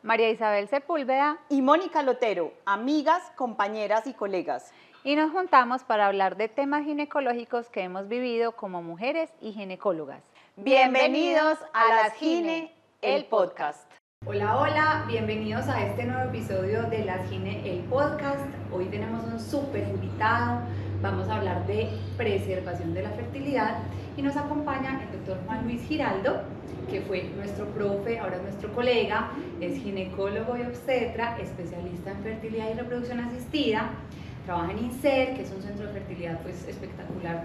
María Isabel Sepúlveda y Mónica Lotero, amigas, compañeras y colegas. Y nos juntamos para hablar de temas ginecológicos que hemos vivido como mujeres y ginecólogas. Bienvenidos a Las Gine, el podcast. Hola, hola, bienvenidos a este nuevo episodio de Las Gine, el podcast. Hoy tenemos un súper invitado, vamos a hablar de preservación de la fertilidad y nos acompaña el doctor Juan Luis Giraldo, que fue nuestro profe, ahora es nuestro colega, es ginecólogo y obstetra, especialista en fertilidad y reproducción asistida, trabaja en INSER, que es un centro de fertilidad pues espectacular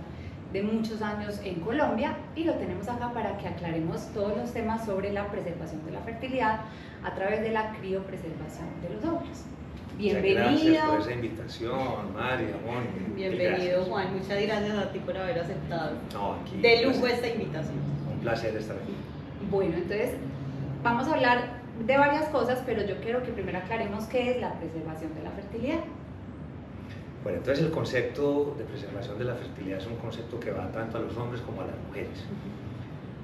de muchos años en Colombia, y lo tenemos acá para que aclaremos todos los temas sobre la preservación de la fertilidad a través de la criopreservación de los óvulos. Bienvenido. Gracias por esa invitación, María, Mónica. Bienvenido, Juan. Muchas gracias a ti por haber aceptado. No, aquí, de lujo esta invitación. Un placer estar aquí. Bueno, entonces vamos a hablar de varias cosas, pero yo quiero que primero aclaremos qué es la preservación de la fertilidad. Bueno, entonces el concepto de preservación de la fertilidad es un concepto que va tanto a los hombres como a las mujeres.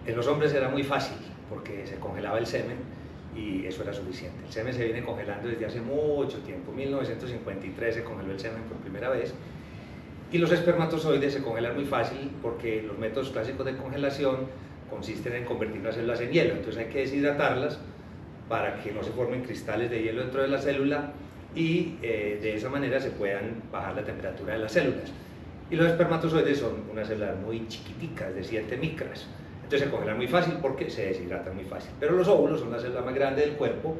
En los hombres era muy fácil porque se congelaba el semen y eso era suficiente. El semen se viene congelando desde hace mucho tiempo. En 1953 se congeló el semen por primera vez y los espermatozoides se congelan muy fácil porque los métodos clásicos de congelación consisten en convertir las células en hielo. Entonces hay que deshidratarlas para que no se formen cristales de hielo dentro de la célula y de esa manera se puedan bajar la temperatura de las células. Y los espermatozoides son unas células muy chiquiticas, de 7 micras. Entonces se congelan muy fácil porque se deshidratan muy fácil. Pero los óvulos son la célula más grande del cuerpo,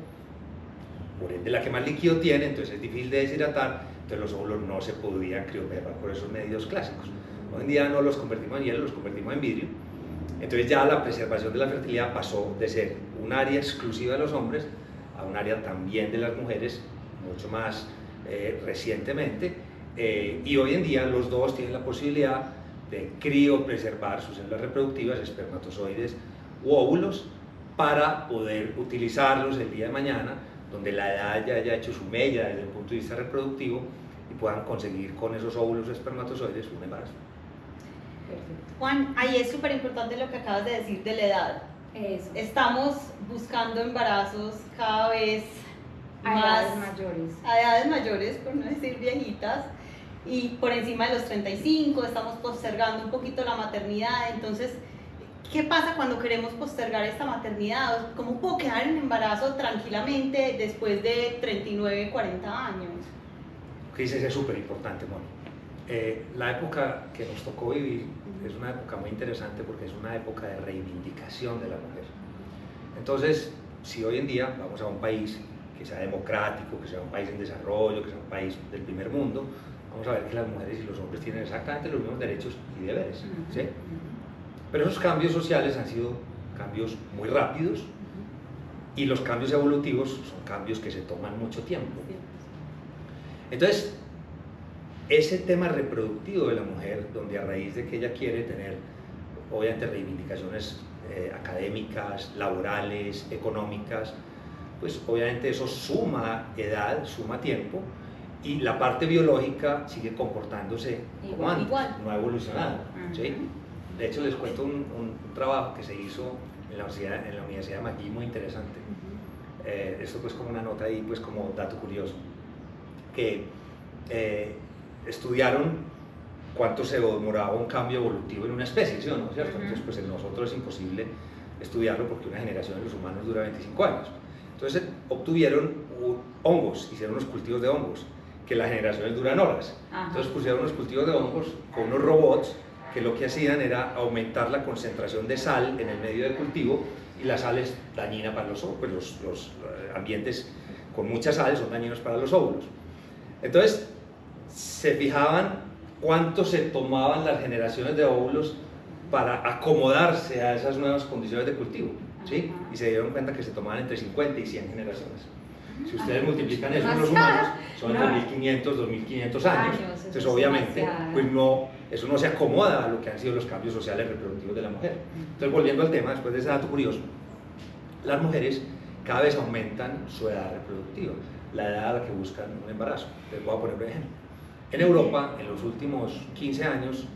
por ende la que más líquido tiene, entonces es difícil de deshidratar, entonces los óvulos no se podían criopreservar por esos medios clásicos. Hoy en día no los convertimos en hielo, los convertimos en vidrio. Entonces ya la preservación de la fertilidad pasó de ser un área exclusiva de los hombres a un área también de las mujeres, mucho más recientemente, y hoy en día los dos tienen la posibilidad de criopreservar sus células reproductivas, espermatozoides u óvulos, para poder utilizarlos el día de mañana, donde la edad ya haya hecho su mella desde el punto de vista reproductivo y puedan conseguir con esos óvulos o espermatozoides un embarazo. Perfecto. Juan, ahí es súper importante lo que acabas de decir de la edad. Eso. Estamos buscando embarazos cada vez A edades mayores, por no decir viejitas, y por encima de los 35, estamos postergando un poquito la maternidad. Entonces, ¿qué pasa cuando queremos postergar esta maternidad? ¿Cómo puedo quedar en embarazo tranquilamente después de 39, 40 años? Lo que dices es súper importante, Mónica. La época que nos tocó vivir es una época muy interesante porque es una época de reivindicación de la mujer. Entonces, si hoy en día vamos a un país que sea democrático, que sea un país en desarrollo, que sea un país del primer mundo, vamos a ver que las mujeres y los hombres tienen exactamente los mismos derechos y deberes, ¿sí? Pero esos cambios sociales han sido cambios muy rápidos y los cambios evolutivos son cambios que se toman mucho tiempo. Entonces, ese tema reproductivo de la mujer, donde a raíz de que ella quiere tener, obviamente, reivindicaciones académicas, laborales, económicas, pues obviamente eso suma edad, suma tiempo, y la parte biológica sigue comportándose como antes, no ha evolucionado, ¿sí? De hecho, les cuento un trabajo que se hizo en la Universidad de McGill muy interesante. Esto pues como una nota ahí, pues como dato curioso, que estudiaron cuánto se demoraba un cambio evolutivo en una especie, ¿sí o no? ¿Cierto? Entonces pues en nosotros es imposible estudiarlo porque una generación de los humanos dura 25 años. Entonces obtuvieron hongos, hicieron unos cultivos de hongos, que las generaciones duran horas. Entonces pusieron unos cultivos de hongos con unos robots que lo que hacían era aumentar la concentración de sal en el medio de cultivo, y la sal es dañina para los óvulos, pues los ambientes con mucha sal son dañinos para los óvulos. Entonces se fijaban cuánto se tomaban las generaciones de óvulos para acomodarse a esas nuevas condiciones de cultivo, ¿sí? Y se dieron cuenta que se tomaban entre 50 y 100 generaciones. Si ustedes multiplican eso en los humanos, son 2.500, 2.500 años. Entonces obviamente pues no, eso no se acomoda a lo que han sido los cambios sociales reproductivos de la mujer. Entonces, volviendo al tema, después de ese dato curioso, las mujeres cada vez aumentan su edad reproductiva, la edad a la que buscan un embarazo. Les voy a poner un ejemplo. En Europa, en los últimos 15 años,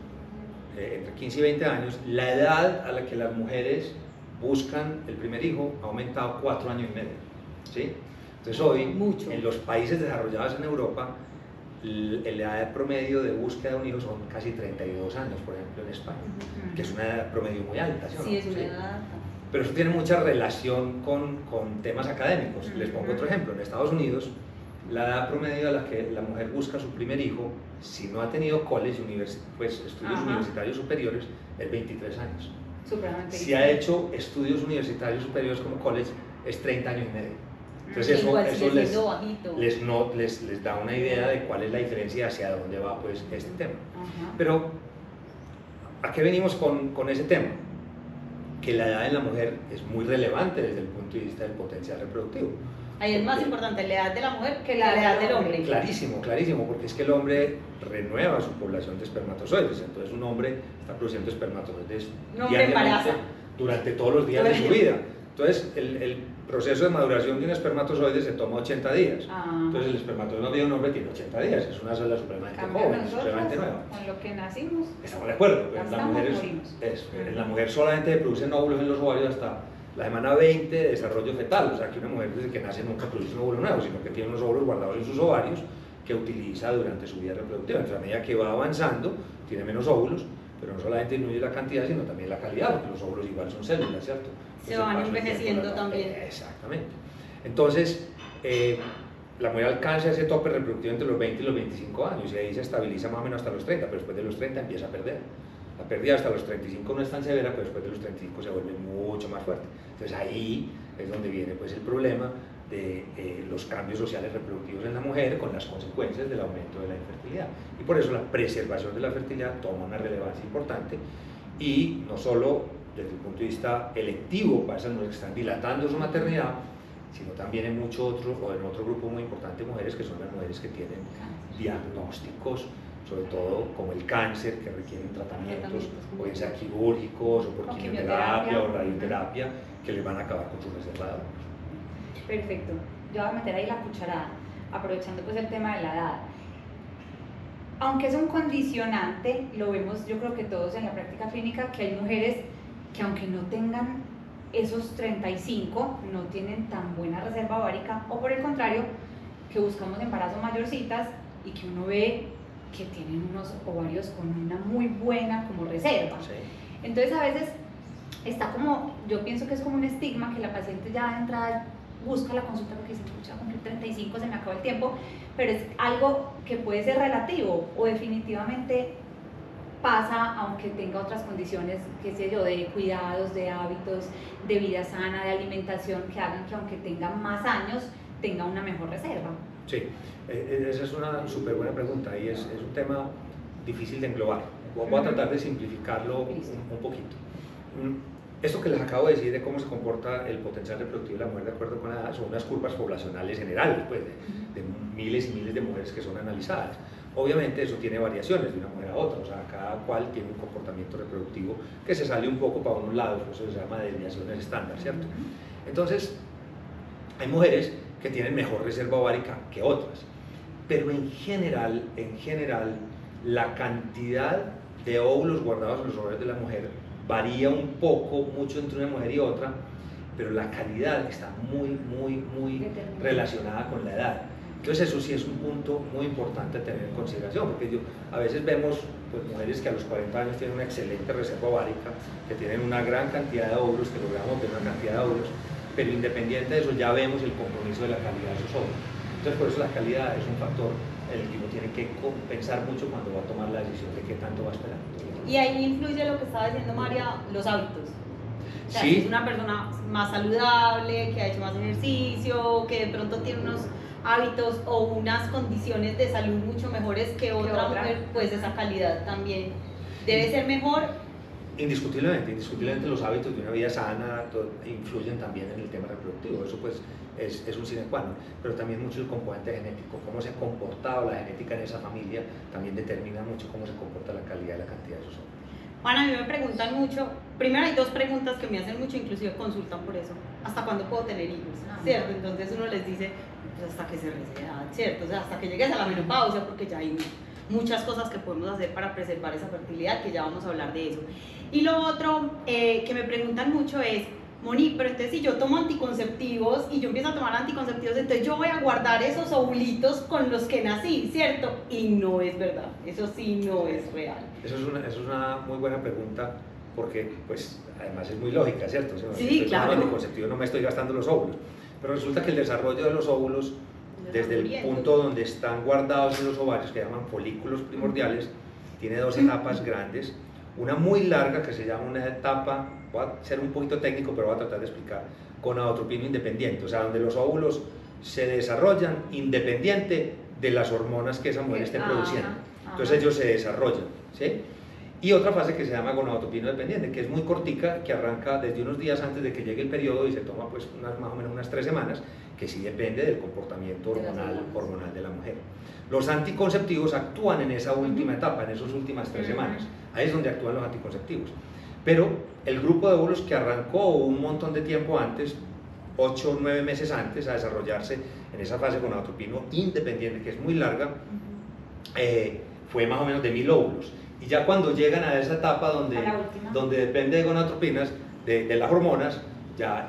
entre 15 y 20 años, la edad a la que las mujeres buscan el primer hijo ha aumentado 4 años y medio. ¿sí? Entonces hoy, Mucho. en los países desarrollados en Europa, la edad promedio de búsqueda de un hijo son casi 32 años, por ejemplo, en España, que es una edad promedio muy alta, ¿sí o no? Sí, es una edad. Pero eso tiene mucha relación con temas académicos. Les pongo otro ejemplo. En Estados Unidos, la edad promedio a la que la mujer busca su primer hijo, si no ha tenido college, pues estudios universitarios superiores, es 23 años. Supremamente Si ha hecho estudios universitarios superiores como college, es 30 años y medio. Entonces eso les da una idea de cuál es la diferencia y hacia dónde va pues este tema. Pero, ¿a qué venimos con ese tema? Que la edad de la mujer es muy relevante desde el punto de vista del potencial reproductivo. Ahí es más importante la edad de la mujer que la edad del hombre. Clarísimo, clarísimo, porque es que el hombre renueva su población de espermatozoides, entonces un hombre está produciendo espermatozoides diariamente durante todos los días de su vida. Entonces el proceso de maduración de un espermatozoide se toma 80 días. Entonces el espermatozoide de un hombre tiene 80 días, es una célula supremamente joven, supremamente nueva. Con lo que nacimos. Estamos de acuerdo, en la mujer solamente producen óvulos en los ovarios hasta la semana 20 de desarrollo fetal, o sea que una mujer desde que nace nunca produce un óvulo nuevo, sino que tiene unos óvulos guardados en sus ovarios que utiliza durante su vida reproductiva. Entonces a medida que va avanzando, tiene menos óvulos, pero no solamente disminuye la cantidad, sino también la calidad, porque los óvulos igual son células, ¿cierto? Se van envejeciendo también. Exactamente. Entonces, la mujer alcanza ese tope reproductivo entre los 20 y los 25 años y ahí se estabiliza más o menos hasta los 30, pero después de los 30 empieza a perder. La pérdida hasta los 35 no es tan severa, pero después de los 35 se vuelve mucho más fuerte. Entonces ahí es donde viene pues, el problema de los cambios sociales reproductivos en la mujer con las consecuencias del aumento de la infertilidad. Y por eso la preservación de la fertilidad toma una relevancia importante y no solo desde el punto de vista electivo para esas mujeres que están dilatando su maternidad, sino también en otro grupo muy importante de mujeres que son las mujeres que tienen diagnósticos, sobre todo como el cáncer, que requieren tratamientos, o bien sea quirúrgicos, o por quimioterapia o radioterapia, que les van a acabar con su reserva de óvulos. Perfecto. Yo voy a meter ahí la cucharada, aprovechando pues el tema de la edad. Aunque es un condicionante, lo vemos yo creo que todos en la práctica clínica, que hay mujeres que aunque no tengan esos 35, no tienen tan buena reserva ovárica, o por el contrario, que buscamos embarazos mayorcitas y que uno ve que tienen unos ovarios con una muy buena como reserva. Sí. Entonces a veces está como, yo pienso que es como un estigma que la paciente ya de entrada busca la consulta porque dice, pucha, cumplir 35 se me acabó el tiempo, pero es algo que puede ser relativo o definitivamente pasa aunque tenga otras condiciones, qué sé yo, de cuidados, de hábitos, de vida sana, de alimentación, que hagan que aunque tenga más años, tenga una mejor reserva. Sí, esa es una súper buena pregunta y es un tema difícil de englobar. Voy a tratar de simplificarlo un poquito. Esto que les acabo de decir de cómo se comporta el potencial reproductivo de la mujer de acuerdo con la edad son unas curvas poblacionales generales, pues, de miles y miles de mujeres que son analizadas. Obviamente eso tiene variaciones de una mujer a otra, o sea, cada cual tiene un comportamiento reproductivo que se sale un poco para unos lados, eso se llama desviaciones estándar, ¿cierto? Entonces, hay mujeres que tienen mejor reserva ovárica que otras, pero en general, la cantidad de óvulos guardados en los ovarios de la mujer varía un poco, mucho entre una mujer y otra, pero la calidad está muy relacionada con la edad. Entonces eso sí es un punto muy importante a tener en consideración, porque a veces vemos pues, mujeres que a los 40 años tienen una excelente reserva ovárica, que tienen una gran cantidad de óvulos, que logramos ver una cantidad de óvulos, pero independiente de eso ya vemos el compromiso de la calidad de esos óvulos. Entonces por eso la calidad es un factor en el que uno tiene que pensar mucho cuando va a tomar la decisión de qué tanto va a esperar. Y ahí influye lo que estaba diciendo María, los hábitos. O sea, sí. Si es una persona más saludable, que ha hecho más ejercicio, que de pronto tiene unos hábitos o unas condiciones de salud mucho mejores que otra mujer, pues esa calidad también debe ser mejor. Indiscutiblemente los hábitos de una vida sana influyen también en el tema reproductivo, eso pues es un sine qua non, pero también mucho el componente genético, cómo se ha comportado la genética en esa familia también determina mucho cómo se comporta la calidad y la cantidad de esos óvulos. Bueno, a mí me preguntan mucho, primero hay dos preguntas que me hacen mucho, inclusive consultan por eso, ¿hasta cuándo puedo tener hijos? ¿Cierto? Entonces uno les dice, pues hasta que se receda, ¿cierto? O sea, hasta que llegues a la menopausia, porque ya hay muchas cosas que podemos hacer para preservar esa fertilidad, que ya vamos a hablar de eso. Y lo otro que me preguntan mucho es, Moni, pero entonces si yo tomo anticonceptivos y yo empiezo a tomar anticonceptivos, entonces yo voy a guardar esos ovulitos con los que nací, ¿cierto? Y no es verdad, eso sí no es real. Eso es una muy buena pregunta, porque pues además es muy lógica, ¿cierto? O sea, Sí, si estoy claro. tomando anticonceptivos no me estoy gastando los óvulos, pero resulta que el desarrollo de los óvulos, desde el muriendo. punto donde están guardados en los ovarios, que llaman folículos primordiales, tiene dos etapas grandes, una muy larga que se llama una etapa, voy a ser un poquito técnico, pero voy a tratar de explicar, gonadotropino independiente, o sea, donde los óvulos se desarrollan independiente de las hormonas que esa mujer esté produciendo. Entonces ellos se desarrollan, ¿sí? Y otra fase que se llama gonadotropino dependiente, que es muy cortica, que arranca desde unos días antes de que llegue el periodo y se toma pues más o menos unas 3 semanas, que sí depende del comportamiento hormonal de la mujer. Los anticonceptivos actúan en esa última etapa, en esas últimas 3 semanas. Ahí es donde actúan los anticonceptivos. Pero el grupo de óvulos que arrancó un montón de tiempo antes, 8 o 9 meses antes, a desarrollarse en esa fase gonadotropino independiente, que es muy larga, fue más o menos de 1000 óvulos. Y ya cuando llegan a esa etapa donde depende de gonadotropinas, de las hormonas, ya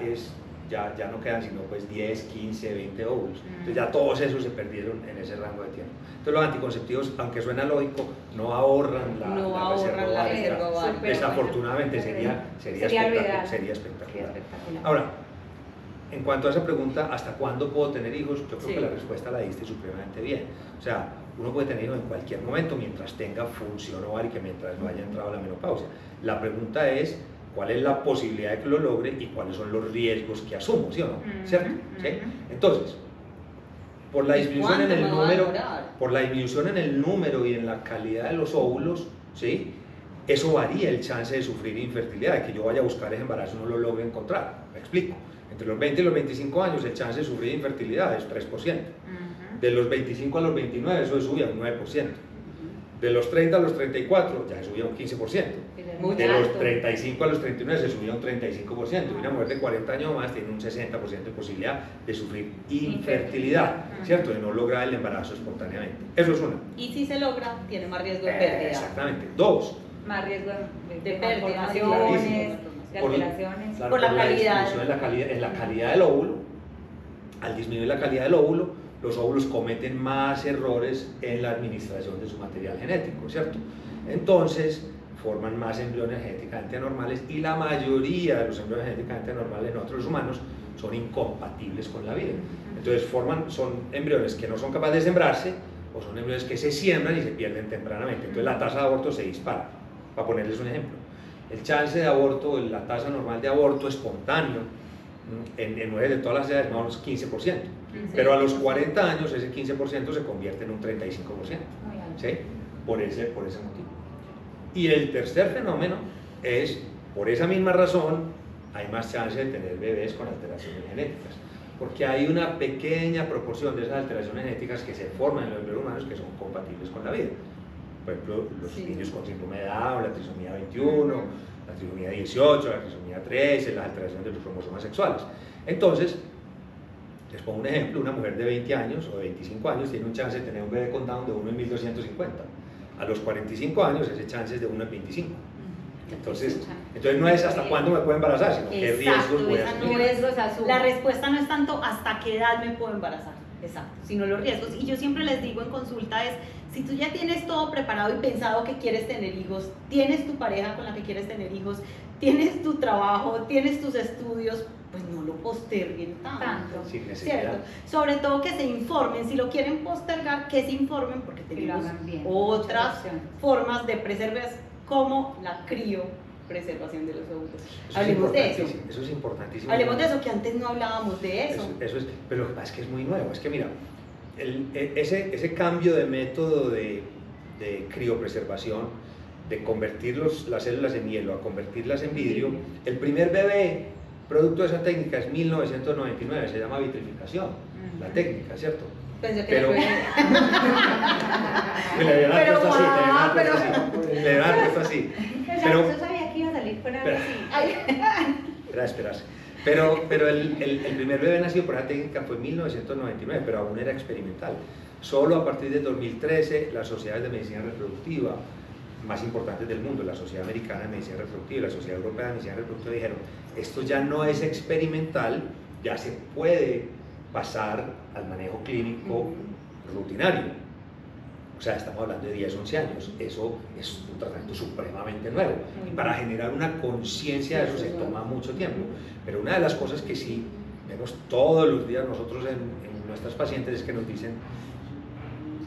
no quedan sino pues 10, 15, 20 óvulos. Entonces ya todos esos se perdieron en ese rango de tiempo. Entonces los anticonceptivos, aunque suena lógico, no ahorran la reserva ovárica. Desafortunadamente sería espectacular. Ahora, en cuanto a esa pregunta, ¿hasta cuándo puedo tener hijos? Yo creo que la respuesta la diste supremamente bien. O sea, uno puede tener hijos en cualquier momento mientras tenga función ovárica, mientras no haya entrado a la menopausia. La pregunta es, ¿cuál es la posibilidad de que lo logre y cuáles son los riesgos que asumo? ¿Sí o no? ¿Cierto? ¿Sí? Entonces, por la disminución en el número y en la calidad de los óvulos, ¿sí? Eso varía el chance de sufrir infertilidad, de que yo vaya a buscar ese embarazo y no lo logre encontrar. Me explico. Entre los 20 y los 25 años el chance de sufrir infertilidad es 3%. De los 25 a los 29 eso sube a un 9%. De los 30 a los 34 ya se subía a un 15%. De los 35 a los 39 se subía a un 35%. Y una mujer de 40 años o más tiene un 60% de posibilidad de sufrir infertilidad, ¿cierto? De no lograr el embarazo espontáneamente. Eso es una. Y si se logra, tiene más riesgo de pérdida. Exactamente. Dos. Más riesgo de pérdida, de alteraciones. Por la calidad. En la calidad del óvulo, al disminuir la calidad del óvulo, los óvulos cometen más errores en la administración de su material genético, ¿cierto? Entonces, forman más embriones genéticamente anormales y la mayoría de los embriones genéticamente anormales en nosotros los humanos son incompatibles con la vida. Entonces, son embriones que no son capaces de sembrarse o son embriones que se siembran y se pierden tempranamente. Entonces, la tasa de aborto se dispara. Para ponerles un ejemplo, el chance de aborto, la tasa normal de aborto espontáneo en mujeres de todas las edades es más o menos 15%, pero a los 40 años ese 15% se convierte en un 35%, ¿sí? por ese motivo. Y el tercer fenómeno es, por esa misma razón, hay más chance de tener bebés con alteraciones genéticas, porque hay una pequeña proporción de esas alteraciones genéticas que se forman en los embriones humanos que son compatibles con la vida. Por ejemplo, los niños con síndrome de Down, la trisomía 21, la trisomía 18, la trisomía 13, las alteraciones de los cromosomas sexuales. Entonces, les pongo un ejemplo, una mujer de 20 años o de 25 años tiene un chance de tener un bebé con Down de 1 en 1250. A los 45 años ese chance es de 1 en 25. Entonces no es hasta cuándo me puedo embarazar, sino qué riesgos voy a asumir. La respuesta no es tanto hasta qué edad me puedo embarazar, exacto, sino los riesgos. Y yo siempre les digo en consulta es, si tú ya tienes todo preparado y pensado que quieres tener hijos, tienes tu pareja con la que quieres tener hijos, tienes tu trabajo, tienes tus estudios, pues no lo posterguen tanto, ¿cierto? Sobre todo que se informen, si lo quieren postergar, que se informen, porque tenemos otras formas de preservar, como la criopreservación de los óvulos. Hablemos de eso. Eso es importantísimo. Hablemos de eso, que antes no hablábamos de eso. Eso es, pero lo que pasa es que es muy nuevo. Es que mira, ese cambio de método de criopreservación, de convertir las células en hielo a convertirlas en vidrio, el primer bebé producto de esa técnica es 1999, se llama vitrificación, la técnica, ¿cierto? Pensé que pero le habían puesto así. Pero yo sabía que iba a salir fuera de así. Espera. Pero el primer bebé nacido por esa técnica fue en 1999, pero aún era experimental. Solo a partir de 2013 las sociedades de medicina reproductiva más importantes del mundo, la Sociedad Americana de Medicina Reproductiva y la Sociedad Europea de Medicina Reproductiva, dijeron, esto ya no es experimental, ya se puede pasar al manejo clínico rutinario. O sea, estamos hablando de 10, 11 años, eso es un tratamiento supremamente nuevo. Y para generar una conciencia de eso se toma mucho tiempo. Pero una de las cosas que sí vemos todos los días nosotros en nuestras pacientes es que nos dicen,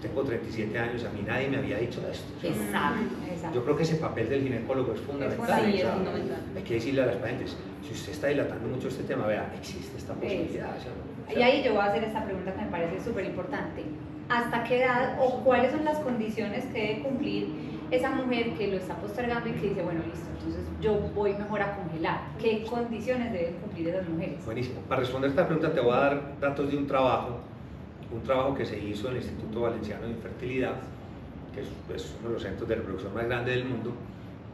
tengo 37 años, a mí nadie me había dicho esto. O sea, Exacto. yo creo que ese papel del ginecólogo es fundamental. Sí, O sea, es fundamental. hay que decirle a las pacientes, si usted está dilatando mucho este tema, vea, existe esta posibilidad. O sea, Y ahí yo voy a hacer esta pregunta que me parece súper importante. ¿Hasta qué edad o cuáles son las condiciones que debe cumplir esa mujer que lo está postergando y que dice, bueno, listo, entonces yo voy mejor a congelar? ¿Qué condiciones deben cumplir esas mujeres? buenísimo. Para responder esta pregunta te voy a dar datos de un trabajo que se hizo en el Instituto Valenciano de Infertilidad, que es uno de los centros de reproducción más grandes del mundo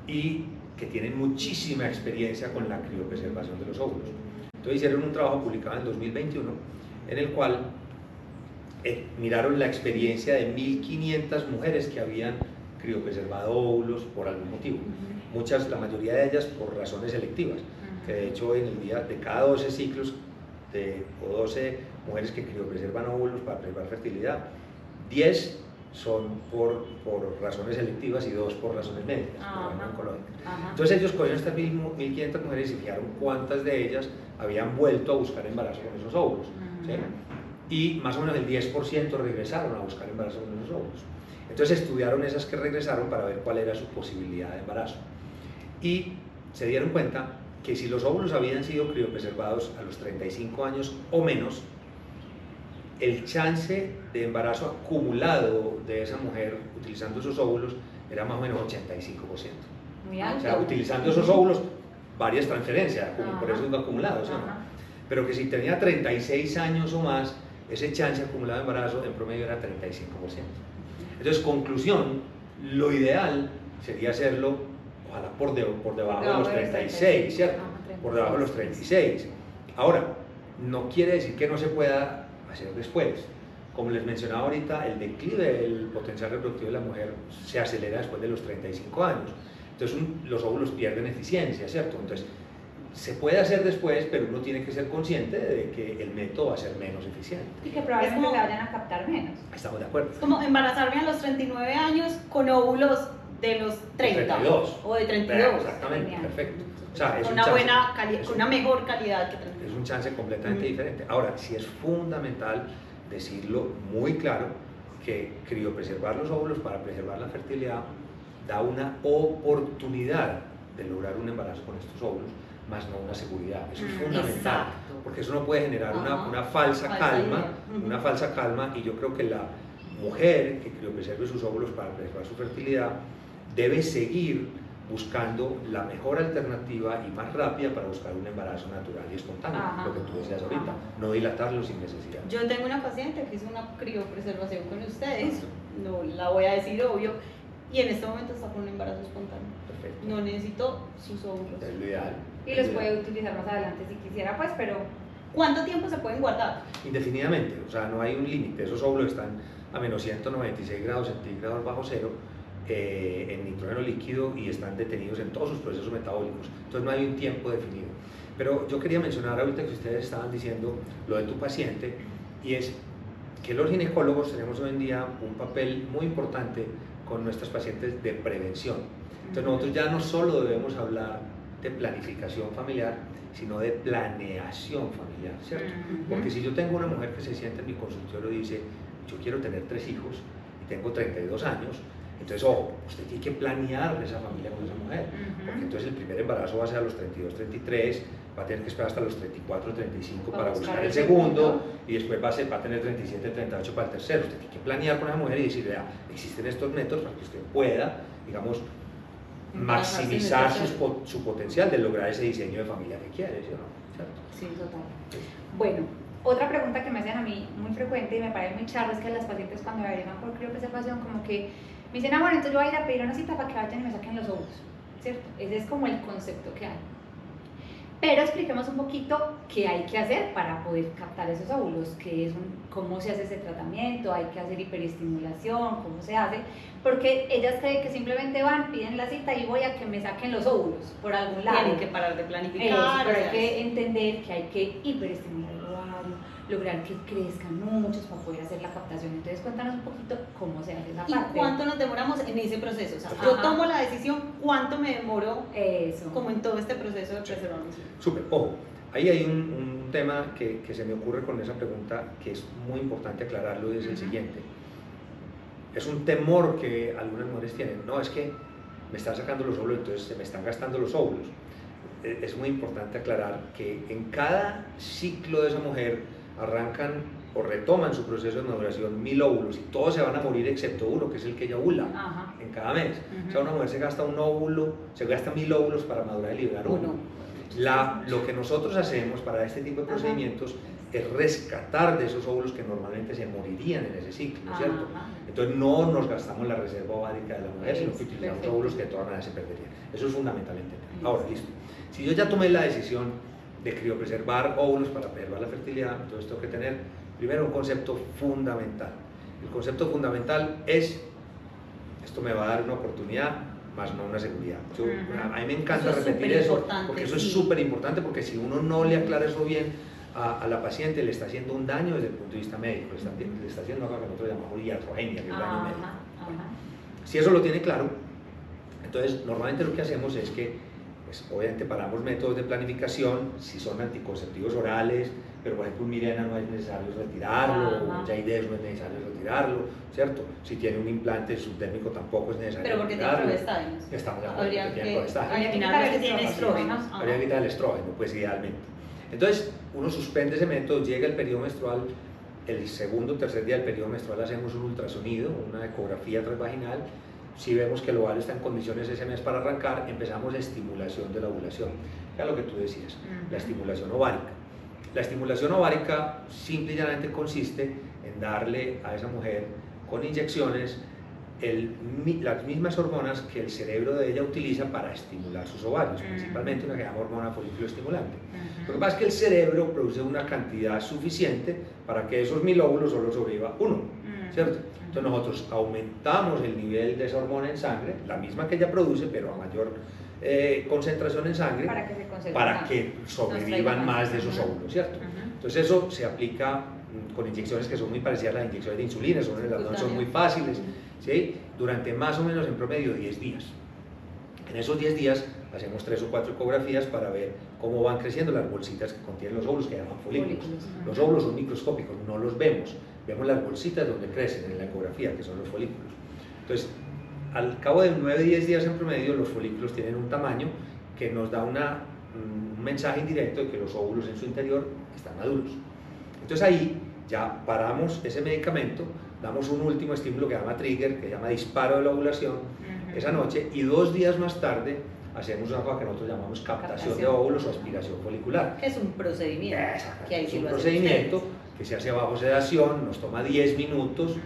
y que tienen muchísima experiencia con la criopreservación de los óvulos. Entonces hicieron un trabajo publicado en 2021 en el cual miraron la experiencia de 1.500 mujeres que habían criopreservado óvulos por algún motivo. La mayoría de ellas por razones selectivas, que de hecho en el día de cada 12 ciclos o 12 mujeres que criopreservan óvulos para preservar fertilidad, 10 son por razones selectivas y 2 por razones médicas, por oncológicas. Entonces ellos cogieron estas 1.500 mujeres y fijaron cuántas de ellas habían vuelto a buscar embarazo con esos óvulos. ¿Sí? Y más o menos el 10% regresaron a buscar embarazo con esos óvulos. Entonces estudiaron esas que regresaron para ver cuál era su posibilidad de embarazo. Y se dieron cuenta que si los óvulos habían sido criopreservados a los 35 años o menos, el chance de embarazo acumulado de esa mujer utilizando esos óvulos era más o menos 85%. Muy alto. O sea, utilizando esos óvulos, varias transferencias, como por eso digo acumulados. ¿No? Pero que si tenía 36 años o más, ese chance acumulado de embarazo en promedio era 35%. Entonces, conclusión, lo ideal sería hacerlo, ojalá por debajo de los 36, ¿cierto? Por debajo de los 36. Ahora, no quiere decir que no se pueda hacer después. Como les mencionaba ahorita, el declive del potencial reproductivo de la mujer se acelera después de los 35 años. Entonces, los óvulos pierden eficiencia, ¿cierto? Entonces, se puede hacer después, pero uno tiene que ser consciente de que el método va a ser menos eficiente. Y que probablemente se vayan a captar menos. Estamos de acuerdo. Es como embarazarme a los 39 años con óvulos de los 30 32. o de 32. Exactamente, Genial. perfecto. O sea, es Con un una chance, buena calidad, con una mejor calidad que 32. es un chance completamente diferente. Ahora, sí es fundamental decirlo muy claro que criopreservar los óvulos para preservar la fertilidad da una oportunidad de lograr un embarazo con estos óvulos, más no una seguridad. Eso es fundamental, Exacto. porque eso no puede generar una falsa calma, una falsa calma, y yo creo que la mujer que criopreserve sus óvulos para preservar su fertilidad debe seguir buscando la mejor alternativa y más rápida para buscar un embarazo natural y espontáneo, lo que tú decías ahorita, no dilatarlo sin necesidad. Yo tengo una paciente que hizo una criopreservación con ustedes, no la voy a decir obvio, y en este momento está con un embarazo espontáneo. Perfecto. No necesito sus óvulos. Es lo ideal. Y los puede utilizar más adelante si quisiera, pues, pero ¿Cuánto tiempo se pueden guardar? Indefinidamente, o sea, no hay un límite. Esos óvulos están a menos 196 grados centígrados bajo cero en nitrógeno líquido y están detenidos en todos sus procesos metabólicos. Entonces no hay un tiempo definido. Pero yo quería mencionar ahorita que ustedes estaban diciendo lo de tu paciente, y es que los ginecólogos tenemos hoy en día un papel muy importante con nuestras pacientes de prevención. Entonces nosotros ya no solo debemos hablar de planificación familiar, sino de planeación familiar, ¿cierto? Porque si yo tengo una mujer que se sienta en mi consultorio y dice, yo quiero tener 3 hijos y tengo 32 años, entonces, ojo, usted tiene que planear esa familia con esa mujer, porque entonces el primer embarazo va a ser a los 32, 33, va a tener que esperar hasta los 34, 35 para buscar el segundo, y después va a tener 37, 38 para el tercero. Usted tiene que planear con esa mujer y decir, vea, existen estos métodos para que usted pueda, digamos, maximizar su potencial de lograr ese diseño de familia que quiere, ¿sí o no? ¿Cierto? sí, total. Bueno, otra pregunta que me hacen a mí muy frecuente y me parece muy charro es que las pacientes cuando me llegan por criopreservación como que me dicen, bueno, entonces yo voy a ir a pedir una cita para que vayan y me saquen los óvulos, ¿cierto? Ese es como el concepto que hay. Pero expliquemos un poquito qué hay que hacer para poder captar esos óvulos, cómo se hace ese tratamiento, hay que hacer hiperestimulación, cómo se hace, porque ellas creen que simplemente van, piden la cita y voy a que me saquen los óvulos por algún lado. Tienen que parar de planificar. Eso, pero hay que entender que hay que hiperestimular el ovario, lograr que crezcan muchos para poder hacer la captación. Entonces cuéntanos un poquito cómo se hace esa ¿Y parte. cuánto nos demoramos en ese proceso? O sea, yo tomo la decisión, ¿cuánto me demoro como en todo este proceso de preservarme? Súper, ojo, ahí hay un tema que se me ocurre con esa pregunta que es muy importante aclararlo y es el siguiente. Es un temor que algunas mujeres tienen, no, es que me están sacando los óvulos, entonces se me están gastando los óvulos. Es muy importante aclarar que en cada ciclo de esa mujer arrancan o retoman su proceso de maduración 1000 óvulos y todos se van a morir excepto uno, que es el que ella ovula en cada mes. O sea, una mujer se gasta un óvulo, se gasta 1000 óvulos para madurar y liberar uno. Lo que nosotros hacemos para este tipo de procedimientos es rescatar de esos óvulos que normalmente se morirían en ese ciclo, ¿cierto? Entonces no nos gastamos la reserva ovárica de la mujer, sino que utilizamos óvulos que de todas maneras se perderían. Eso es fundamentalmente. Ahora, listo. Si yo ya tomé la decisión de criopreservar óvulos para preservar la fertilidad, entonces tengo que tener primero un concepto fundamental. El concepto fundamental es, esto me va a dar una oportunidad, más no una seguridad. A mí me encanta repetir eso, porque eso es súper importante, porque si uno no le aclara eso bien a la paciente, le está haciendo un daño desde el punto de vista médico, le está haciendo algo que nosotros llamamos iatrogenia, que es daño médico. Si eso lo tiene claro, entonces normalmente lo que hacemos es que pues, obviamente paramos métodos de planificación, si son anticonceptivos orales, pero por ejemplo un Mirena no es necesario retirarlo, o un Jaides no es necesario retirarlo, ¿cierto? Si tiene un implante subdérmico tampoco es necesario pero porque retirarlo. tiene progestágenos. Estamos de acuerdo, Habría que tiene progestágenos. que eliminar los que tienen estrógenos. Habría que quitar el estrógeno, pues idealmente. Entonces, uno suspende ese método, llega el periodo menstrual, el segundo o tercer día del periodo menstrual hacemos un ultrasonido, una ecografía transvaginal. Si vemos que el ovario está en condiciones ese mes para arrancar, empezamos estimulación de la ovulación. Ya lo que tú decías, la estimulación ovárica. La estimulación ovárica simple y llanamente consiste en darle a esa mujer con inyecciones las mismas hormonas que el cerebro de ella utiliza para estimular sus ovarios, principalmente una que se llama hormona folículo estimulante. Lo que pasa es que el cerebro produce una cantidad suficiente para que esos 1000 óvulos solo sobreviva uno, ¿cierto? Entonces nosotros aumentamos el nivel de esa hormona en sangre, la misma que ella produce, pero a mayor concentración en sangre, para que sobrevivan más de esos óvulos, ¿cierto? Entonces eso se aplica con inyecciones que son muy parecidas a las inyecciones de insulina, son muy fáciles, ¿sí? Durante más o menos en promedio 10 días. En esos 10 días hacemos 3 o 4 ecografías para ver cómo van creciendo las bolsitas que contienen los óvulos, que llaman folículos. Los óvulos son microscópicos, no los vemos, vemos las bolsitas donde crecen en la ecografía, que son los folículos. Entonces, al cabo de 9 o 10 días en promedio, los folículos tienen un tamaño que nos da un mensaje indirecto de que los óvulos en su interior están maduros. Entonces ahí ya paramos ese medicamento, damos un último estímulo que se llama trigger, que se llama disparo de la ovulación esa noche, y 2 días más tarde hacemos una cosa que nosotros llamamos captación de óvulos o aspiración folicular. Que es un procedimiento. Es un procedimiento que se hace bajo sedación, nos toma 10 minutos,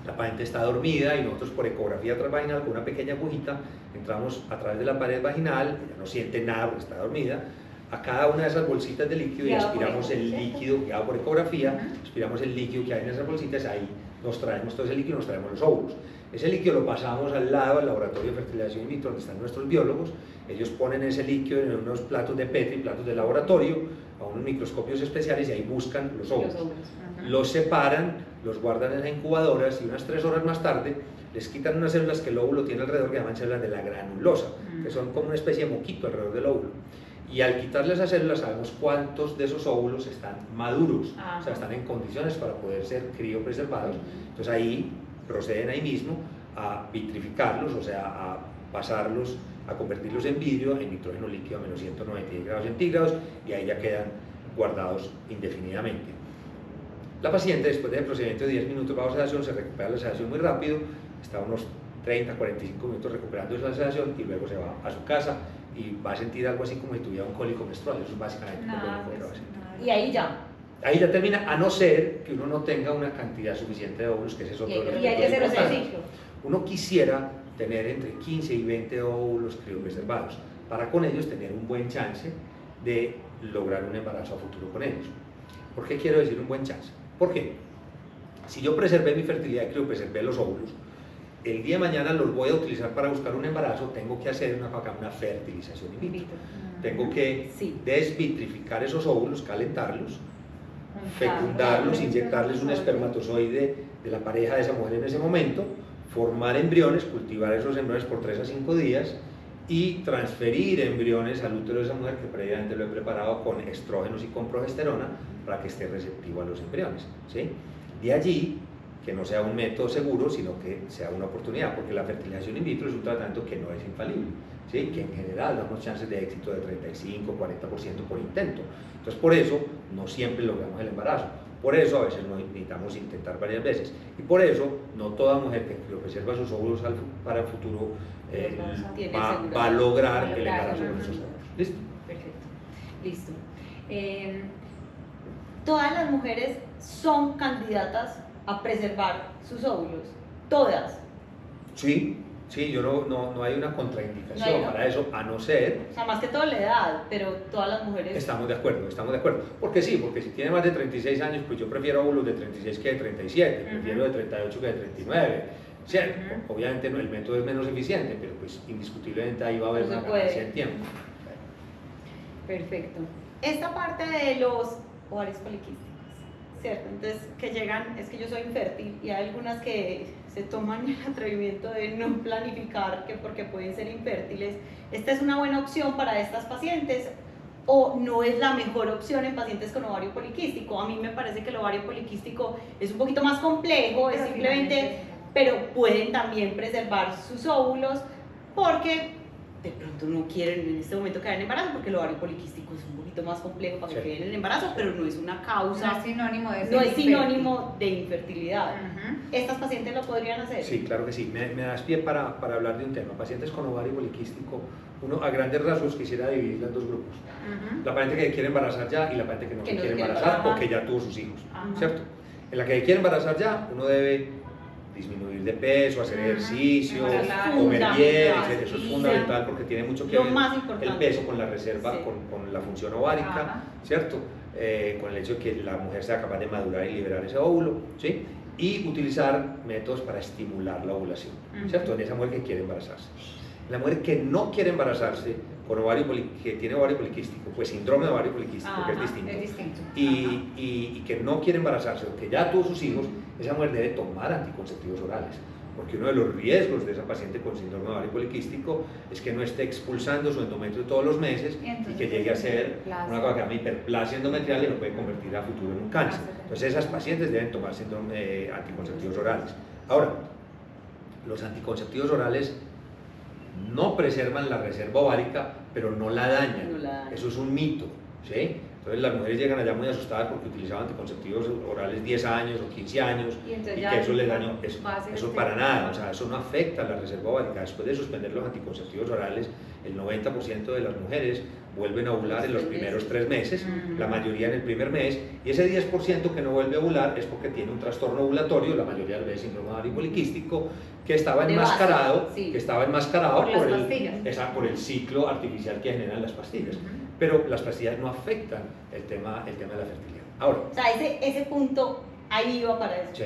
la paciente está dormida y nosotros por ecografía transvaginal con una pequeña agujita entramos a través de la pared vaginal, ella no siente nada porque está dormida, a cada una de esas bolsitas de líquido y aspiramos el líquido que hago por ecografía, aspiramos el líquido que hay en esas bolsitas, ahí nos traemos todo ese líquido y nos traemos los óvulos. Ese líquido lo pasamos al lado del laboratorio de fertilización in vitro donde están nuestros biólogos, ellos ponen ese líquido en unos platos de Petri, platos de laboratorio, a unos microscopios especiales y ahí buscan los óvulos. Los separan, los guardan en las incubadoras y unas 3 horas más tarde les quitan unas células que el óvulo tiene alrededor que llaman células de la granulosa, que son como una especie de moquito alrededor del óvulo. Y al quitarle esas células sabemos cuántos de esos óvulos están maduros, o sea, están en condiciones para poder ser criopreservados. Entonces ahí proceden ahí mismo a vitrificarlos, o sea, a pasarlos, a convertirlos en vidrio, en nitrógeno líquido a menos 190 grados centígrados, y ahí ya quedan guardados indefinidamente. La paciente, después del procedimiento de 10 minutos bajo sedación, se recupera la sedación muy rápido, está unos 30-45 minutos recuperando esa sedación y luego se va a su casa y va a sentir algo así como si tuviera un cólico menstrual. Eso es básicamente lo que va a sentir. Y ahí ya. Ahí ya termina, a no ser que uno no tenga una cantidad suficiente de óvulos, que ese es otro y hay que hacer ese ciclo. Uno quisiera tener entre 15 y 20 óvulos criopreservados, para con ellos tener un buen chance de lograr un embarazo a futuro con ellos. ¿Por qué quiero decir un buen chance? ¿Por qué? Si yo preservé mi fertilidad y preservé los óvulos, el día de mañana los voy a utilizar para buscar un embarazo, tengo que hacer una fertilización in vitro. Tengo que desvitrificar esos óvulos, calentarlos, fecundarlos, inyectarles un espermatozoide de la pareja de esa mujer en ese momento, formar embriones, cultivar esos embriones por 3 a 5 días y transferir embriones al útero de esa mujer que previamente lo he preparado con estrógenos y con progesterona para que esté receptivo a los embriones, ¿sí? De allí que no sea un método seguro, sino que sea una oportunidad, porque la fertilización in vitro es un tratamiento que no es infalible, ¿sí? Que en general da unos chances de éxito de 35-40% por intento. Entonces, por eso no siempre logramos el embarazo. Por eso a veces necesitamos intentar varias veces. Y por eso no toda mujer que preserva sus óvulos para el futuro va a lograr el embarazo con esos óvulos. ¿Listo? Perfecto. Listo. Todas las mujeres son candidatas a preservar sus óvulos. Todas. Sí, yo no hay una contraindicación para eso, a no ser... O sea, más que todo la edad, pero todas las mujeres... Estamos de acuerdo. Porque sí, porque si tiene más de 36 años, pues yo prefiero óvulos de 36 que de 37, prefiero de 38 que de 39, ¿cierto? Obviamente el método es menos eficiente, pero pues indiscutiblemente ahí va a haber una ganancia en tiempo. Perfecto. Esta parte de los ovarios poliquísticos, ¿cierto? Entonces, que llegan, es que yo soy infértil y hay algunas que se toman el atrevimiento de no planificar que porque pueden ser infértiles. ¿Esta es una buena opción para estas pacientes o no es la mejor opción en pacientes con ovario poliquístico? A mí me parece que el ovario poliquístico es un poquito más complejo, es simplemente, pero pueden también preservar sus óvulos porque de pronto no quieren en este momento quedar en embarazo, porque el ovario poliquístico es un poquito más complejo para que queden en embarazo, pero no es una causa, no es sinónimo de infertilidad. ¿Estas pacientes lo podrían hacer? Sí, claro que sí. Me das pie para hablar de un tema. Pacientes con ovario poliquístico, uno a grandes rasgos quisiera dividirla en dos grupos. La paciente que quiere embarazar ya y la paciente que no se quiere embarazar o que ya tuvo sus hijos, ¿cierto? En la que quiere embarazar ya, uno debe disminuir de peso, hacer ejercicio, comer bien, eso es fundamental porque tiene mucho que ver el peso con la reserva, con la función ovárica, ¿cierto? Con el hecho de que la mujer sea capaz de madurar y liberar ese óvulo, ¿sí? Y utilizar métodos para estimular la ovulación, ¿cierto? En esa mujer que quiere embarazarse. La mujer que no quiere embarazarse, que tiene ovario poliquístico, pues síndrome de ovario poliquístico, que es distinto, y que no quiere embarazarse, o que ya tuvo sus hijos, esa mujer debe tomar anticonceptivos orales, porque uno de los riesgos de esa paciente con síndrome de ovario poliquístico es que no esté expulsando su endometrio todos los meses y que llegue a ser una cosa que se llama hiperplasia endometrial y lo puede convertir a futuro en un cáncer. Entonces esas pacientes deben tomar anticonceptivos orales. Ahora, los anticonceptivos orales no preservan la reserva ovárica, pero no la dañan. Eso es un mito, ¿sí? Entonces las mujeres llegan allá muy asustadas porque utilizaban anticonceptivos orales 10 años o 15 años y que eso les dañó. Eso para nada, o sea, eso no afecta a la reserva ovárica. Después de suspender los anticonceptivos orales, el 90% de las mujeres vuelven a ovular en los primeros 3 meses, la mayoría en el primer mes, y ese 10% que no vuelve a ovular es porque tiene un trastorno ovulatorio, la mayoría de las veces síndrome ovario poliquístico, que estaba enmascarado, por el ciclo artificial que generan las pastillas. Pero las pastillas no afectan el tema de la fertilidad. Ahora, o sea, ese punto, ahí iba para eso. Sí.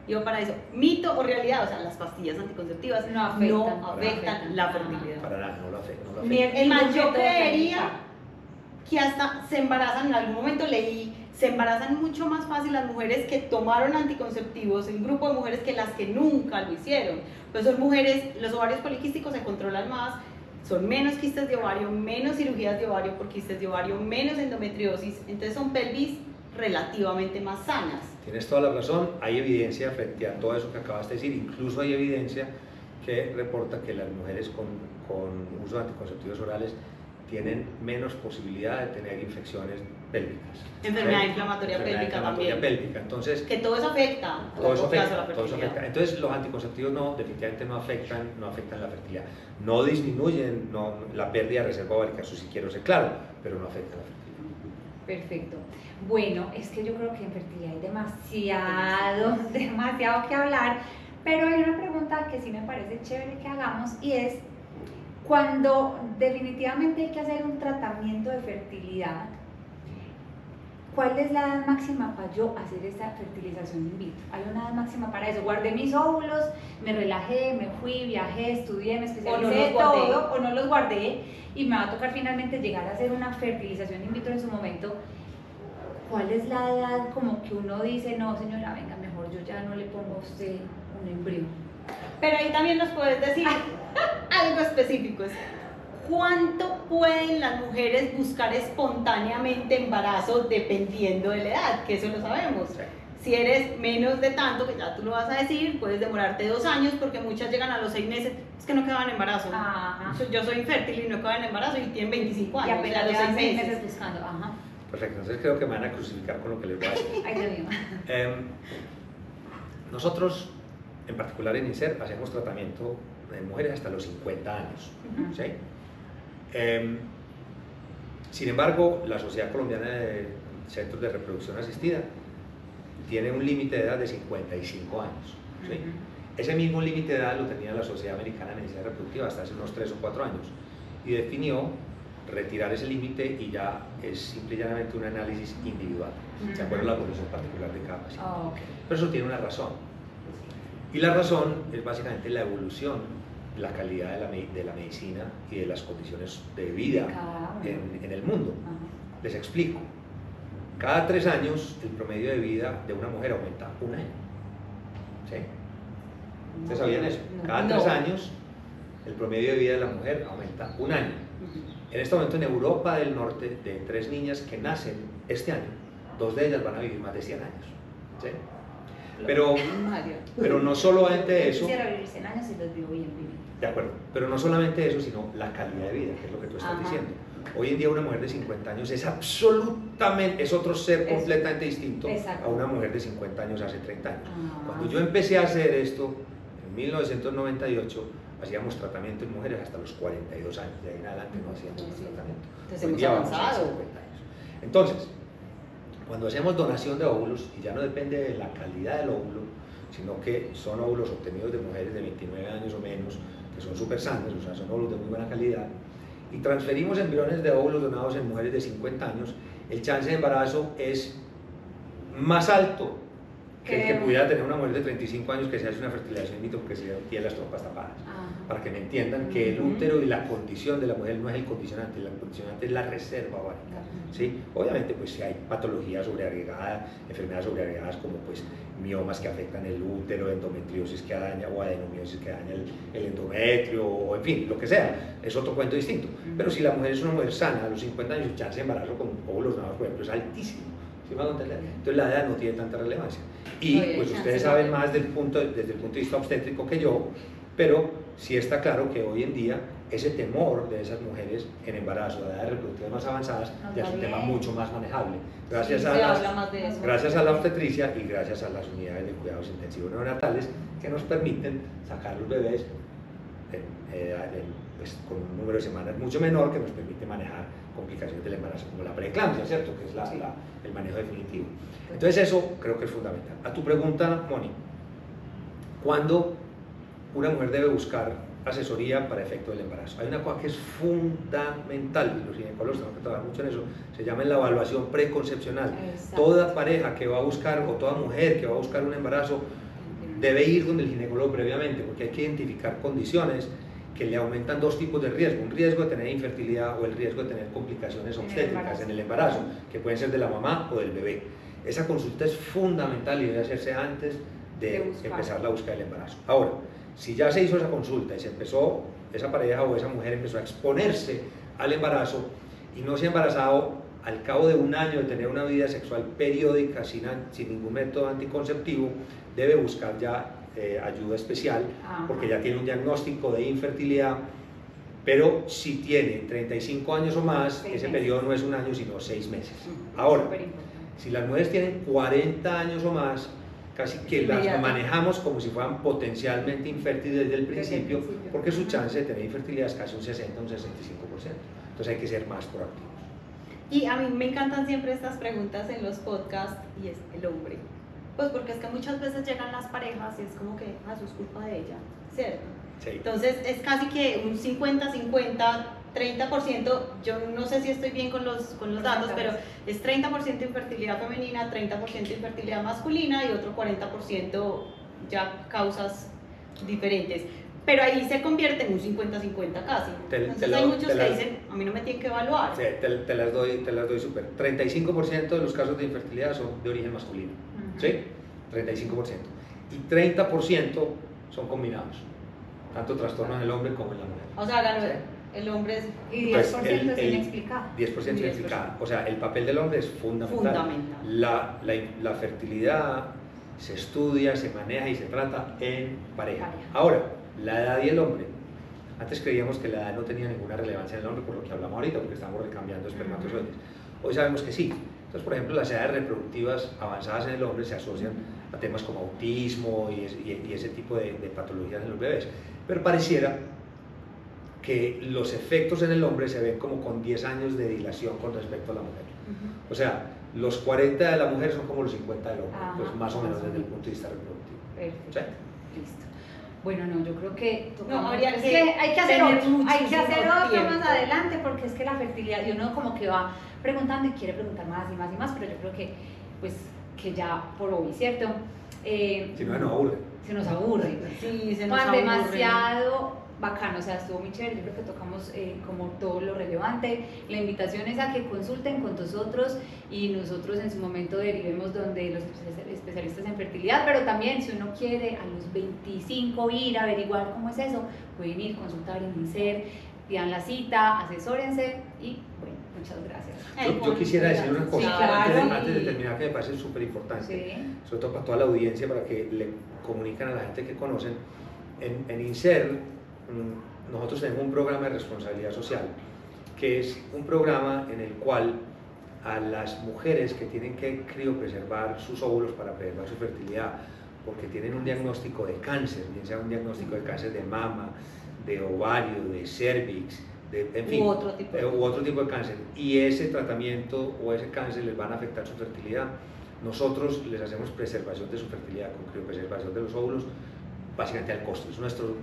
Iba para eso. ¿Mito o realidad? O sea, las pastillas anticonceptivas no afectan la fertilidad. Para nada, no lo afectan. Es más, yo creería que hasta se embarazan, en algún momento leí, se embarazan mucho más fácil las mujeres que tomaron anticonceptivos, un grupo de mujeres que las que nunca lo hicieron. Pues son mujeres, los ovarios poliquísticos se controlan más, son menos quistes de ovario, menos cirugías de ovario por quistes de ovario, menos endometriosis, entonces son pelvis relativamente más sanas. Tienes toda la razón, hay evidencia frente a todo eso que acabas de decir, incluso hay evidencia que reporta que las mujeres con uso de anticonceptivos orales tienen menos posibilidad de tener infecciones pélvicas. Enfermedad inflamatoria pélvica también. Entonces, que todo eso afecta. Todo eso afecta. Entonces los anticonceptivos definitivamente no afectan la fertilidad. No disminuyen la pérdida de reserva ovárica, eso sí quiero ser claro, pero no afecta la fertilidad. Perfecto. Bueno, es que yo creo que en fertilidad hay demasiado que hablar, pero hay una pregunta que sí me parece chévere que hagamos y es, Cuando definitivamente hay que hacer un tratamiento de fertilidad, ¿cuál es la edad máxima para yo hacer esta fertilización in vitro? ¿Hay una edad máxima para eso? Guardé mis óvulos, me relajé, me fui, viajé, estudié, me especialicé, todo, o no los guardé y me va a tocar finalmente llegar a hacer una fertilización in vitro en su momento. ¿Cuál es la edad como que uno dice, no señora, venga, mejor yo ya no le pongo a usted un embrión? Pero ahí también nos puedes decir algo específico. ¿Cuánto pueden las mujeres buscar espontáneamente embarazo dependiendo de la edad? Que eso lo sabemos. Si eres menos de tanto, que ya tú lo vas a decir, puedes demorarte 2 años porque muchas llegan a los 6 meses, es que no quedan en embarazo. Ajá. Yo soy infértil y no quedan en embarazo y tienen 25 años. Y apenas a los llevan 6 6 meses. meses buscando. Ajá. Perfecto, entonces creo que me van a crucificar con lo que les voy a decir. Ay, Dios mío. Nosotros, en particular en INSER, hacemos tratamiento en mujeres hasta los 50 años. ¿Sí? Sin embargo, la Sociedad Colombiana de Centros de Reproducción Asistida tiene un límite de edad de 55 años. ¿Sí? Ese mismo límite de edad lo tenía la Sociedad Americana de Medicina Reproductiva hasta hace unos 3 o 4 años y definió retirar ese límite y ya es simple y llanamente un análisis individual, de acuerdo a la condición particular de cada paciente. Oh, okay. Pero eso tiene una razón. Y la razón es básicamente la evolución, la calidad de la medicina y de las condiciones de vida en el mundo. Ajá. Les explico. Cada 3 años el promedio de vida de una mujer aumenta 1 año. ¿Sí? ¿Ustedes sabían eso? Cada 3 años el promedio de vida de la mujer aumenta 1 año. En este momento en Europa del Norte, de 3 niñas que nacen este año, 2 de ellas van a vivir más de 100 años. ¿Sí? Pero no solamente eso. Quisiera vivir 100 años y los vivo bien viviendo. De acuerdo, pero no solamente eso, sino la calidad de vida, que es lo que tú estás diciendo. Hoy en día una mujer de 50 años es absolutamente, es otro ser completamente distinto a una mujer de 50 años hace 30 años. Cuando yo empecé a hacer esto, en 1998, hacíamos tratamiento en mujeres hasta los 42 años, de ahí en adelante no hacíamos más tratamiento. Entonces Hoy hemos día vamos a avanzado. 50 años. Entonces, cuando hacemos donación de óvulos, y ya no depende de la calidad del óvulo, sino que son óvulos obtenidos de mujeres de 29 años o menos, que son súper sanos, o sea, son óvulos de muy buena calidad, y transferimos embriones de óvulos donados en mujeres de 50 años, el chance de embarazo es más alto que el que pudiera tener una mujer de 35 años que se hace una fertilización in vitro porque se tiene las trompas tapadas. Para que me entiendan que el útero y la condición de la mujer no es el condicionante es la reserva ovárica. ¿Sí? Obviamente pues si hay patologías sobreagregadas, enfermedades sobreagregadas como pues miomas que afectan el útero, endometriosis que daña o adenomiosis que daña el endometrio o en fin, lo que sea, es otro cuento distinto. Pero si la mujer es una mujer sana a los 50 años, el chance de embarazo con óvulos donados por ejemplo es altísimo. ¿Sí me van a entender? Entonces la edad no tiene tanta relevancia. Y pues ustedes saben más desde el punto de vista obstétrico que yo, pero sí está claro que hoy en día ese temor de esas mujeres en embarazo, de edades reproductivas más avanzadas, ya es un tema mucho más manejable. Gracias, gracias a la obstetricia y gracias a las unidades de cuidados intensivos neonatales que nos permiten sacar los bebés pues, con un número de semanas mucho menor que nos permite manejar complicaciones del embarazo como la preeclampsia, ¿cierto? Que es el manejo definitivo. Entonces eso creo que es fundamental. A tu pregunta, Moni, ¿cuándo una mujer debe buscar asesoría para efecto del embarazo? Hay una cosa que es fundamental, y los ginecólogos tenemos que trabajar mucho en eso, se llama la evaluación preconcepcional. Exacto. Toda pareja que va a buscar, o toda mujer que va a buscar un embarazo, debe ir donde el ginecólogo previamente, porque hay que identificar condiciones que le aumentan 2 tipos de riesgo, un riesgo de tener infertilidad o el riesgo de tener complicaciones obstétricas en el embarazo, que pueden ser de la mamá o del bebé. Esa consulta es fundamental y debe hacerse antes de empezar la búsqueda del embarazo. Ahora, si ya se hizo esa consulta y se empezó, esa pareja o esa mujer empezó a exponerse al embarazo y no se ha embarazado, al cabo de 1 año de tener una vida sexual periódica sin ningún método anticonceptivo, debe buscar ya ayuda especial, porque ya tiene un diagnóstico de infertilidad, pero si tiene 35 años o más, ese periodo no es 1 año sino 6 meses. Ahora, si las mujeres tienen 40 años o más, casi que las manejamos como si fueran potencialmente infértiles desde el principio, porque su chance de tener infertilidad es casi un 60 o un 65%. Entonces hay que ser más proactivos. Y a mí me encantan siempre estas preguntas en los podcasts, y es el hombre. Pues porque es que muchas veces llegan las parejas y es como que eso es culpa de ella, ¿cierto? Sí. Entonces es casi que un 50-50, 30%, yo no sé si estoy bien con los datos, pero es 30% infertilidad femenina, 30% infertilidad masculina y otro 40% ya causas diferentes. Pero ahí se convierte en un 50-50 casi. Entonces hay muchos que dicen, a mí no me tienen que evaluar. Sí, te las doy súper. 35% de los casos de infertilidad son de origen masculino, ¿sí? 35%. Y 30% son combinados, tanto trastornos en el hombre como en la mujer. O sea, ¿Sí? el hombre es... Y 10% es inexplicado. 10% inexplicado. O sea, el papel del hombre es fundamental. La fertilidad se estudia, se maneja y se trata en pareja. Ahora, la edad y el hombre. Antes creíamos que la edad no tenía ninguna relevancia en el hombre, por lo que hablamos ahorita, porque estamos recambiando espermatozoides. Hoy sabemos que sí. Entonces, por ejemplo, las edades reproductivas avanzadas en el hombre se asocian a temas como autismo y ese tipo de patologías en los bebés. Pero pareciera que los efectos en el hombre se ven como con 10 años de dilación con respecto a la mujer. O sea, los 40 de la mujer son como los 50 del hombre, pues más o menos desde el punto de vista reproductivo. Perfecto. ¿Sí? Listo. Bueno, no, yo creo que habría que hay que hacer otro tiempo más adelante, porque es que la fertilidad, y uno como que va preguntando y quiere preguntar más y más y más, pero yo creo que pues que ya por hoy, ¿cierto? Si no, nos aburre. Se nos aburre. Sí, se nos Juan, aburre. Demasiado bacano, o sea, estuvo muy chévere. Yo creo que tocamos como todo lo relevante. La invitación es a que consulten con nosotros y nosotros en su momento derivemos donde los especialistas en fertilidad, pero también si uno quiere a los 25 ir a averiguar cómo es eso, pueden ir, consultar en INSER, pidan la cita, asesórense y bueno, muchas gracias. Yo quisiera decir una cosa, Sí, claro. antes de terminar, que me parece súper importante, Sí. sobre todo para toda la audiencia, para que le comunican a la gente que conocen. En INSER nosotros tenemos un programa de responsabilidad social, que es un programa en el cual a las mujeres que tienen que criopreservar sus óvulos para preservar su fertilidad, porque tienen un diagnóstico de cáncer, bien sea un diagnóstico de cáncer de mama, de ovario, de cervix, en fin, u otro tipo de cáncer, y ese tratamiento o ese cáncer les van a afectar su fertilidad, nosotros les hacemos preservación de su fertilidad con criopreservación de los óvulos, básicamente al costo. Es nuestro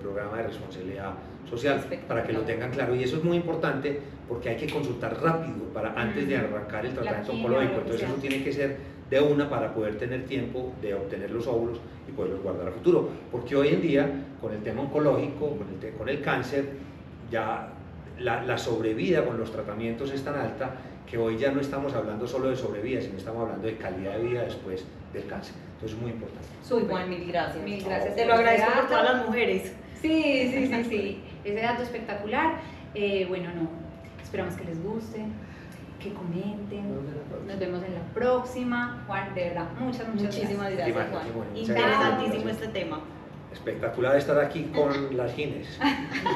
programa de responsabilidad social, para que lo tengan claro, y eso es muy importante porque hay que consultar rápido para antes de arrancar el tratamiento oncológico. Entonces eso tiene que ser de una para poder tener tiempo de obtener los óvulos y poderlos guardar a futuro, porque hoy en día con el tema oncológico, con el cáncer, ya la sobrevida con los tratamientos es tan alta que hoy ya no estamos hablando solo de sobrevida, sino estamos hablando de calidad de vida después del cáncer. Entonces es muy importante. Soy Juan, mil gracias. Mil gracias. Te lo agradezco por todas las mujeres. Sí. Ese dato espectacular. Bueno, no, esperamos que les guste, que comenten. Nos vemos en la próxima. Juan, de verdad, Muchísimas gracias, Juan. Muchas Interesantísimo gracias. este tema. Espectacular estar aquí con las Gines.